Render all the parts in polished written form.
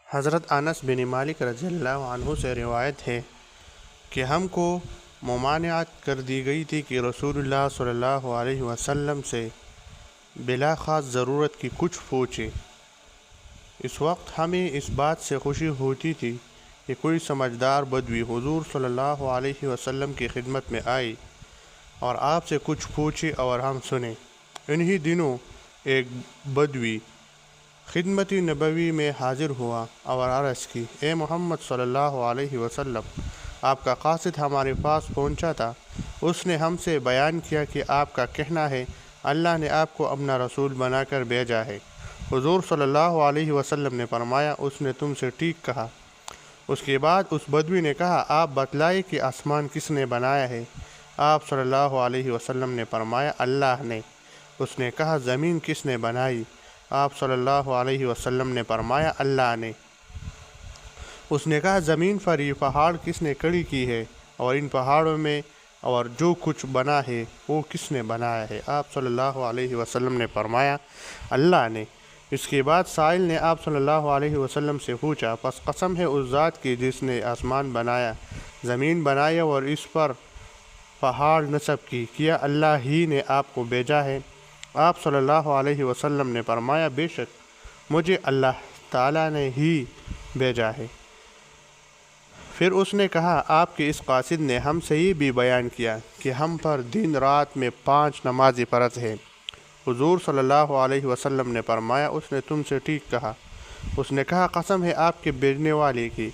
حضرت انس بن مالک رضی اللہ عنہ سے روایت ہے کہ ہم کو ممانعت کر دی گئی تھی کہ رسول اللہ صلی اللہ علیہ وسلم سے بلا خاص ضرورت کی کچھ پوچھیں۔ اس وقت ہمیں اس بات سے خوشی ہوتی تھی کہ کوئی سمجھدار بدوی حضور صلی اللہ علیہ وسلم کی خدمت میں آئی اور آپ سے کچھ پوچھے اور ہم سنیں۔ انہی دنوں ایک بدوی خدمت نبوی میں حاضر ہوا اور عرض کی، اے محمد صلی اللہ علیہ وسلم، آپ کا قاصد ہمارے پاس پہنچا تھا۔ اس نے ہم سے بیان کیا کہ آپ کا کہنا ہے اللہ نے آپ کو اپنا رسول بنا کر بھیجا ہے۔ حضور صلی اللہ علیہ وسلم نے فرمایا، اس نے تم سے ٹھیک کہا۔ اس کے بعد اس بدوی نے کہا، آپ بتلائیں کہ آسمان کس نے بنایا ہے؟ آپ صلی اللہ علیہ وسلم نے فرمایا، اللہ نے۔ اس نے کہا، زمین کس نے بنائی؟ آپ صلی اللہ علیہ وسلم نے فرمایا، اللہ نے۔ اس نے کہا، زمین پر یہ پہاڑ کس نے کھڑی کی ہے اور ان پہاڑوں میں اور جو کچھ بنا ہے وہ کس نے بنایا ہے؟ آپ صلی اللہ علیہ وسلم نے فرمایا، اللہ نے۔ اس کے بعد سائل نے آپ صلی اللہ علیہ وسلم سے پوچھا، پس قسم ہے اس ذات کی جس نے آسمان بنایا، زمین بنایا اور اس پر پہاڑ نصب کی، کیا اللہ ہی نے آپ کو بھیجا ہے؟ آپ صلی اللہ علیہ وسلم نے فرمایا، بے شک مجھے اللہ تعالیٰ نے ہی بھیجا ہے۔ پھر اس نے کہا، آپ کے اس قاصد نے ہم سے یہ بھی بیان کیا کہ ہم پر دن رات میں 5 نمازیں فرض ہے۔ حضور صلی اللہ علیہ وسلم نے فرمایا، اس نے تم سے ٹھیک کہا۔ اس نے کہا، قسم ہے آپ کے بھیجنے والے کی،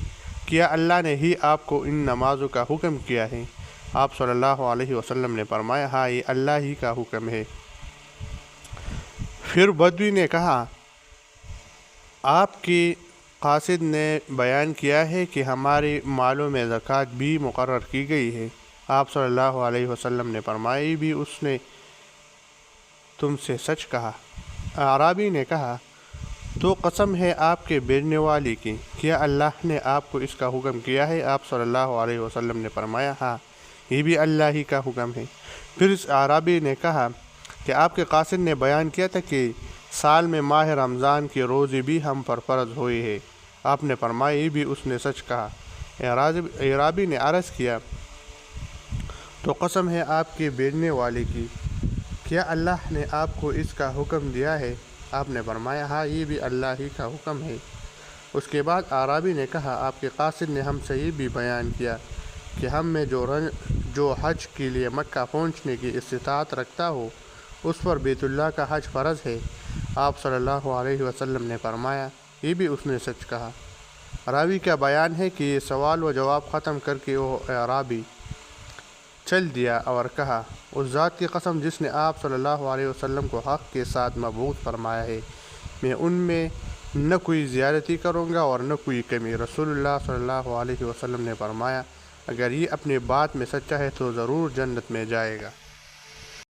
کیا اللہ نے ہی آپ کو ان نمازوں کا حکم کیا ہے؟ آپ صلی اللہ علیہ وسلم نے فرمایا، ہاں، یہ اللہ ہی کا حکم ہے۔ پھر بدوی نے کہا، آپ کے قاصد نے بیان کیا ہے کہ ہمارے مالوں میں زکوٰۃ بھی مقرر کی گئی ہے۔ آپ صلی اللہ علیہ وسلم نے فرمایا، یہ بھی اس نے تم سے سچ کہا۔ اعرابی نے کہا، تو قسم ہے آپ کے بھیجنے والے کی، کیا اللہ نے آپ کو اس کا حکم کیا ہے؟ آپ صلی اللہ علیہ وسلم نے فرمایا، ہاں، یہ بھی اللہ ہی کا حکم ہے۔ پھر اس اعرابی نے کہا کہ آپ کے قاصد نے بیان کیا تھا کہ سال میں ماہ رمضان کے روزے بھی ہم پر فرض ہوئے ہیں۔ آپ نے فرمایا، یہ بھی اس نے سچ کہا۔ اعرابی نے عرض کیا، تو قسم ہے آپ کے بھیجنے والے کی، کیا اللہ نے آپ کو اس کا حکم دیا ہے؟ آپ نے فرمایا، ہاں، یہ بھی اللہ ہی کا حکم ہے۔ اس کے بعد اعرابی نے کہا، آپ کے قاصد نے ہم سے یہ بھی بیان کیا کہ ہم میں جو حج کے لیے مکہ پہنچنے کی استطاعت رکھتا ہو اس پر بیت اللہ کا حج فرض ہے۔ آپ صلی اللہ علیہ وسلم نے فرمایا، یہ بھی اس نے سچ کہا۔ راوی کا بیان ہے کہ یہ سوال و جواب ختم کر کے وہ اعرابی چل دیا اور کہا، اس ذات کی قسم جس نے آپ صلی اللہ علیہ وسلم کو حق کے ساتھ مبعوث فرمایا ہے، میں ان میں نہ کوئی زیادتی کروں گا اور نہ کوئی کمی۔ رسول اللہ صلی اللہ علیہ وسلم نے فرمایا، اگر یہ اپنی بات میں سچا ہے تو ضرور جنت میں جائے گا۔